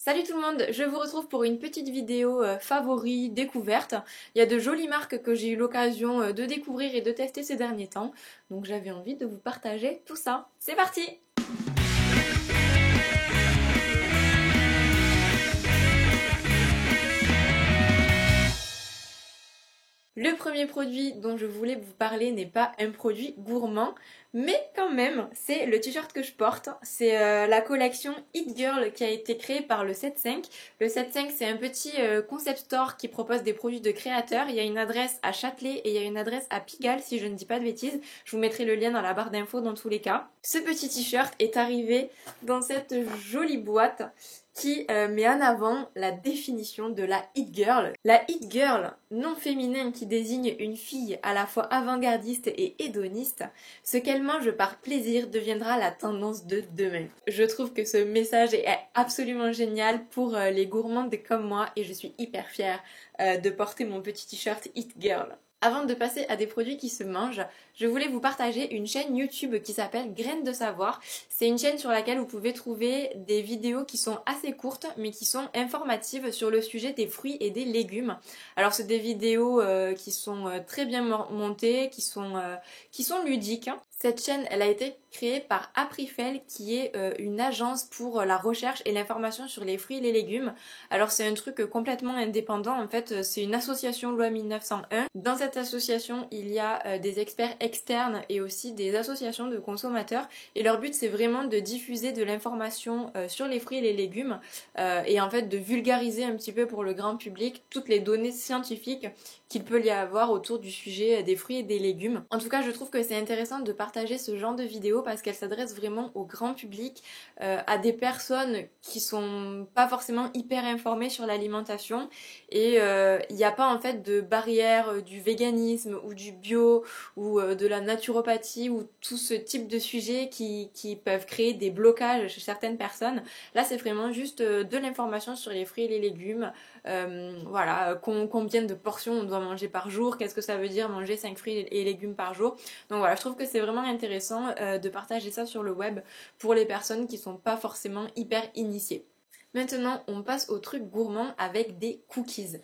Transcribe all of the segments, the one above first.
Salut tout le monde, je vous retrouve pour une petite vidéo favori découverte. Il y a de jolies marques que j'ai eu l'occasion de découvrir et de tester ces derniers temps, donc j'avais envie de vous partager tout ça. C'est parti! Le premier produit dont je voulais vous parler n'est pas un produit gourmand, mais quand même, c'est le t-shirt que je porte. C'est la collection It Girl qui a été créée par le 7.5. Le 7.5, c'est un petit concept store qui propose des produits de créateurs. Il y a une adresse à Châtelet et il y a une adresse à Pigalle, si je ne dis pas de bêtises. Je vous mettrai le lien dans la barre d'infos dans tous les cas. Ce petit t-shirt est arrivé dans cette jolie boîte qui met en avant la définition de la It Girl. La It Girl, nom féminin qui désigne une fille à la fois avant-gardiste et hédoniste, ce qu'elle mange par plaisir deviendra la tendance de demain. Je trouve que ce message est absolument génial pour les gourmandes comme moi et je suis hyper fière de porter mon petit t-shirt It Girl. Avant de passer à des produits qui se mangent, je voulais vous partager une chaîne YouTube qui s'appelle Graines de Savoir. C'est une chaîne sur laquelle vous pouvez trouver des vidéos qui sont assez courtes mais qui sont informatives sur le sujet des fruits et des légumes. Alors c'est des vidéos qui sont très bien montées, qui sont ludiques. Cette chaîne, elle a été créée par Aprifel, qui est une agence pour la recherche et l'information sur les fruits et les légumes. Alors c'est un truc complètement indépendant, en fait c'est une association loi 1901. Dans cette association, il y a des experts externes et aussi des associations de consommateurs. Et leur but c'est vraiment de diffuser de l'information sur les fruits et les légumes et en fait de vulgariser un petit peu pour le grand public toutes les données scientifiques qu'il peut y avoir autour du sujet des fruits et des légumes. En tout cas, je trouve que c'est intéressant de partager ce genre de vidéos parce qu'elles s'adressent vraiment au grand public, à des personnes qui sont pas forcément hyper informées sur l'alimentation et il n'y a pas en fait de barrière du véganisme ou du bio ou de la naturopathie ou tout ce type de sujets qui peuvent créer des blocages chez certaines personnes. Là, c'est vraiment juste de l'information sur les fruits et les légumes. Voilà, combien de portions on doit manger par jour, qu'est-ce que ça veut dire manger 5 fruits et légumes par jour. Donc voilà, je trouve que c'est vraiment intéressant de partager ça sur le web pour les personnes qui sont pas forcément hyper initiées. Maintenant, on passe au truc gourmand avec des cookies.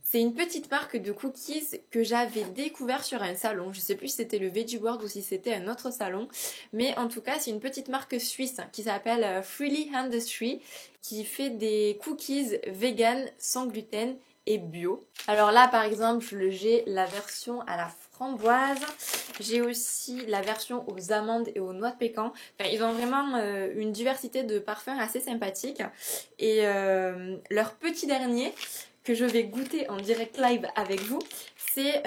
C'est une petite marque de cookies que j'avais découvert sur un salon. Je sais plus si c'était le Veggie World ou si c'était un autre salon. Mais en tout cas, c'est une petite marque suisse qui s'appelle Freely Industry qui fait des cookies vegan, sans gluten et bio. Alors là, par exemple, j'ai la version à la framboise. J'ai aussi la version aux amandes et aux noix de pécan. Enfin, ils ont vraiment une diversité de parfums assez sympathique. Et leur petit dernier que je vais goûter en direct live avec vous, c'est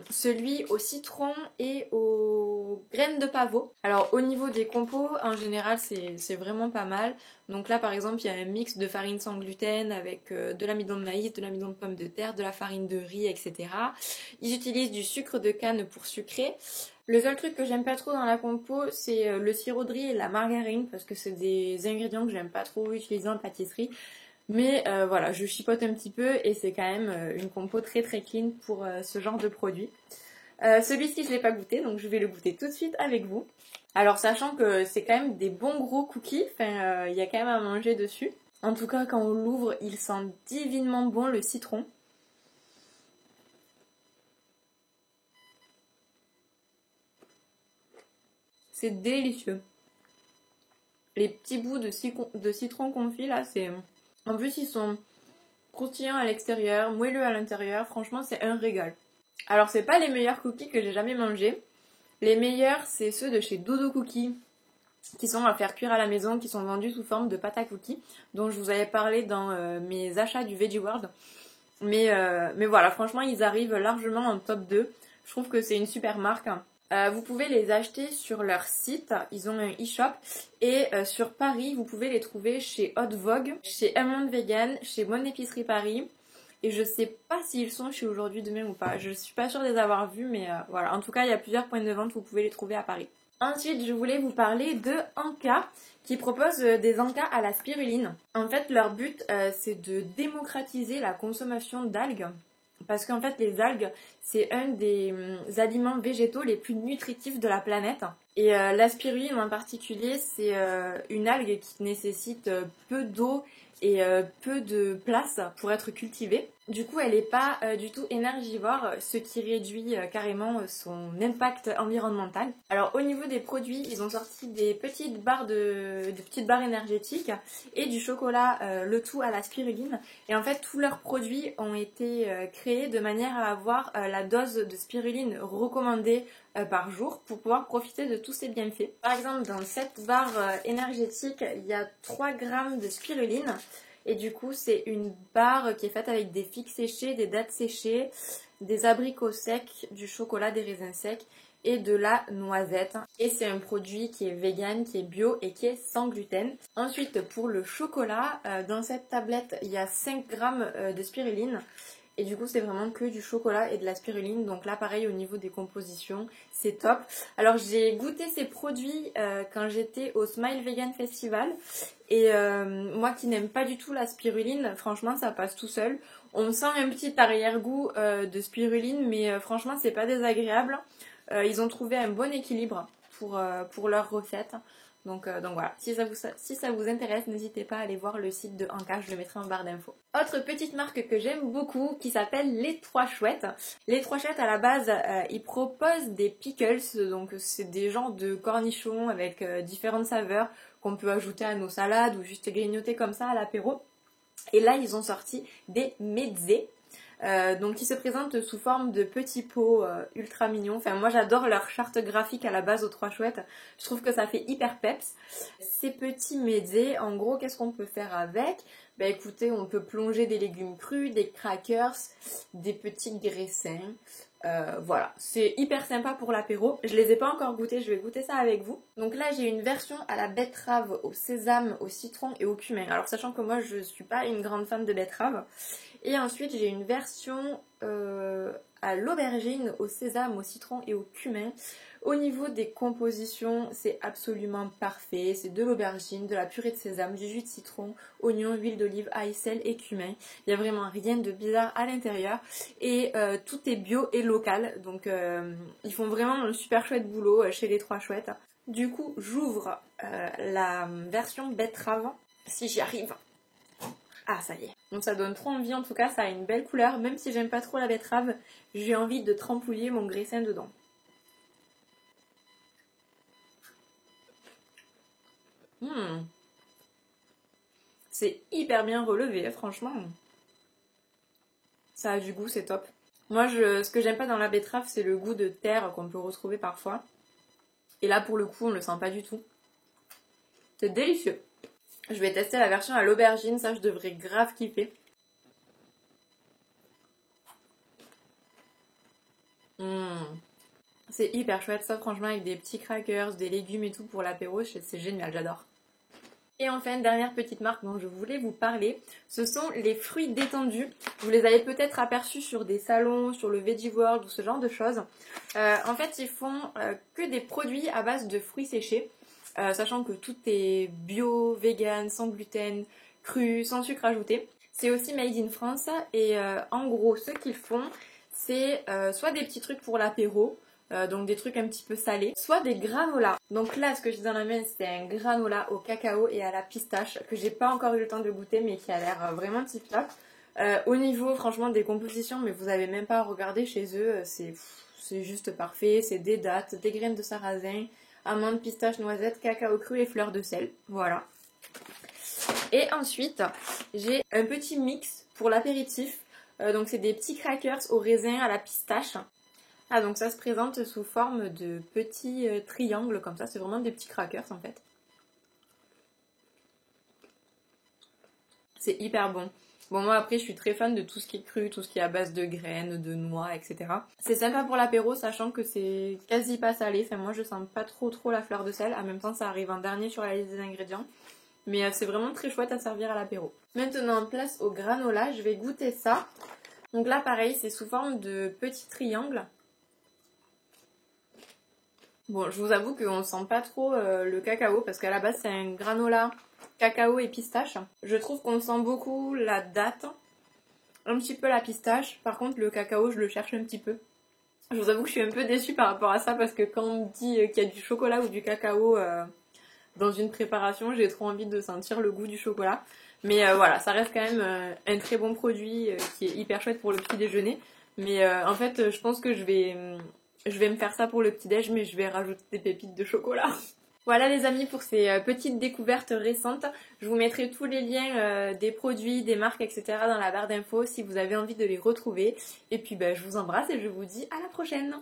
celui au citron et aux graines de pavot. Alors au niveau des compos, en général c'est vraiment pas mal. Donc là par exemple il y a un mix de farine sans gluten avec de l'amidon de maïs, de l'amidon de pomme de terre, de la farine de riz, etc. Ils utilisent du sucre de canne pour sucrer. Le seul truc que j'aime pas trop dans la compo, c'est le sirop de riz et la margarine parce que c'est des ingrédients que j'aime pas trop utiliser en pâtisserie. Mais voilà, je chipote un petit peu et c'est quand même une compo très très clean pour ce genre de produit. Celui-ci je l'ai pas goûté donc je vais le goûter tout de suite avec vous. Alors sachant que c'est quand même des bons gros cookies, enfin il y a quand même à manger dessus. En tout cas quand on l'ouvre il sent divinement bon le citron. C'est délicieux. Les petits bouts de citron confit là c'est... En plus ils sont croustillants à l'extérieur, moelleux à l'intérieur, franchement c'est un régal. Alors c'est pas les meilleurs cookies que j'ai jamais mangés. Les meilleurs c'est ceux de chez Dodo Cookies qui sont à faire cuire à la maison, qui sont vendus sous forme de pâte à cookies, dont je vous avais parlé dans mes achats du Veggie World. Mais voilà, franchement ils arrivent largement en top 2. Je trouve que c'est une super marque. Vous pouvez les acheter sur leur site, ils ont un e-shop et sur Paris vous pouvez les trouver chez Hot Vogue, chez Un Monde Vegan, chez Bonne Épicerie Paris et je sais pas s'ils sont chez Aujourd'hui Demain ou pas, je suis pas sûre de les avoir vus mais voilà, en tout cas il y a plusieurs points de vente, vous pouvez les trouver à Paris. Ensuite je voulais vous parler de Anka qui propose des encas à la spiruline. En fait leur but c'est de démocratiser la consommation d'algues. Parce qu'en fait les algues c'est un des aliments végétaux les plus nutritifs de la planète. Et la spiruline en particulier c'est une algue qui nécessite peu d'eau et peu de place pour être cultivée. Du coup, elle n'est pas du tout énergivore, ce qui réduit carrément son impact environnemental. Alors au niveau des produits, ils ont sorti des petites barres des petites barres énergétiques et du chocolat, le tout à la spiruline. Et en fait, tous leurs produits ont été créés de manière à avoir la dose de spiruline recommandée par jour pour pouvoir profiter de tous ces bienfaits. Par exemple, dans cette barre énergétique, il y a 3 grammes de spiruline. Et du coup, c'est une barre qui est faite avec des figues séchées, des dattes séchées, des abricots secs, du chocolat, des raisins secs et de la noisette. Et c'est un produit qui est vegan, qui est bio et qui est sans gluten. Ensuite, pour le chocolat, dans cette tablette, il y a 5 grammes de spiruline. Et du coup, c'est vraiment que du chocolat et de la spiruline. Donc là, pareil, au niveau des compositions, c'est top. Alors, j'ai goûté ces produits quand j'étais au Smile Vegan Festival. Et moi qui n'aime pas du tout la spiruline, franchement, ça passe tout seul. On sent un petit arrière-goût de spiruline, mais franchement, c'est pas désagréable. Ils ont trouvé un bon équilibre pour leur recette. Donc voilà, si ça vous intéresse, n'hésitez pas à aller voir le site de Anka, je le mettrai en barre d'infos. Autre petite marque que j'aime beaucoup qui s'appelle Les Trois Chouettes. Les Trois Chouettes, à la base, ils proposent des pickles, donc c'est des genres de cornichons avec différentes saveurs qu'on peut ajouter à nos salades ou juste grignoter comme ça à l'apéro. Et là, ils ont sorti des mezzés. Donc qui se présentent sous forme de petits pots ultra mignons. Enfin moi j'adore leur charte graphique à la base aux Trois Chouettes. Je trouve que ça fait hyper peps. Ces petits mezzés, en gros qu'est-ce qu'on peut faire avec? Bah écoutez, on peut plonger des légumes crus, des crackers, des petits graissins. Voilà, c'est hyper sympa pour l'apéro. Je les ai pas encore goûtés, je vais goûter ça avec vous. Donc là j'ai une version à la betterave, au sésame, au citron et au cumin. Alors sachant que moi je suis pas une grande fan de betterave. Et ensuite j'ai une version à l'aubergine, au sésame, au citron et au cumin. Au niveau des compositions, c'est absolument parfait. C'est de l'aubergine, de la purée de sésame, du jus de citron, oignon, huile d'olive, ail, sel et cumin. Il n'y a vraiment rien de bizarre à l'intérieur. Et tout est bio et local. Donc ils font vraiment un super chouette boulot chez les Trois Chouettes. Du coup, j'ouvre la version betterave, si j'y arrive. Ah, ça y est. Donc ça donne trop envie, en tout cas, ça a une belle couleur. Même si j'aime pas trop la betterave, j'ai envie de trempouiller mon graissin dedans. C'est hyper bien relevé, franchement. Ça a du goût, c'est top. Moi, ce que j'aime pas dans la betterave, c'est le goût de terre qu'on peut retrouver parfois. Et là, pour le coup, on le sent pas du tout. C'est délicieux. Je vais tester la version à l'aubergine, ça je devrais grave kiffer. C'est hyper chouette ça franchement avec des petits crackers, des légumes et tout pour l'apéro, c'est génial, j'adore. Et enfin, dernière petite marque dont je voulais vous parler, ce sont les fruits détendus. Vous les avez peut-être aperçus sur des salons, sur le Veggie World ou ce genre de choses. En fait, ils font que des produits à base de fruits séchés. Sachant que tout est bio, vegan, sans gluten, cru, sans sucre ajouté. C'est aussi made in France et en gros ce qu'ils font c'est soit des petits trucs pour l'apéro, donc des trucs un petit peu salés, soit des granolas. Donc là ce que j'ai dans la main c'est un granola au cacao et à la pistache que j'ai pas encore eu le temps de goûter mais qui a l'air vraiment tip top. Au niveau franchement des compositions, mais vous avez même pas à regarder chez eux, c'est juste parfait, c'est des dattes, des graines de sarrasin, amandes, pistaches, noisettes, cacao cru et fleurs de sel. Voilà. Et ensuite, j'ai un petit mix pour l'apéritif. Donc c'est des petits crackers au raisin à la pistache. Ah donc ça se présente sous forme de petits triangles comme ça. C'est vraiment des petits crackers en fait. C'est hyper bon. Bon moi après je suis très fan de tout ce qui est cru, tout ce qui est à base de graines, de noix, etc. C'est sympa pour l'apéro sachant que c'est quasi pas salé. Enfin moi je sens pas trop la fleur de sel. En même temps ça arrive en dernier sur la liste des ingrédients. Mais c'est vraiment très chouette à servir à l'apéro. Maintenant place au granola, je vais goûter ça. Donc là pareil c'est sous forme de petits triangles. Bon je vous avoue qu'on sent pas trop le cacao parce qu'à la base c'est un granola cacao et pistache. Je trouve qu'on sent beaucoup la date, un petit peu la pistache. Par contre le cacao je le cherche un petit peu. Je vous avoue que je suis un peu déçue par rapport à ça parce que quand on me dit qu'il y a du chocolat ou du cacao dans une préparation, j'ai trop envie de sentir le goût du chocolat. Mais voilà, ça reste quand même un très bon produit qui est hyper chouette pour le petit déjeuner. Mais en fait, je pense que je vais me faire ça pour le petit déj, mais je vais rajouter des pépites de chocolat. Voilà les amis pour ces petites découvertes récentes. Je vous mettrai tous les liens des produits, des marques, etc. dans la barre d'infos si vous avez envie de les retrouver. Et puis je vous embrasse et je vous dis à la prochaine.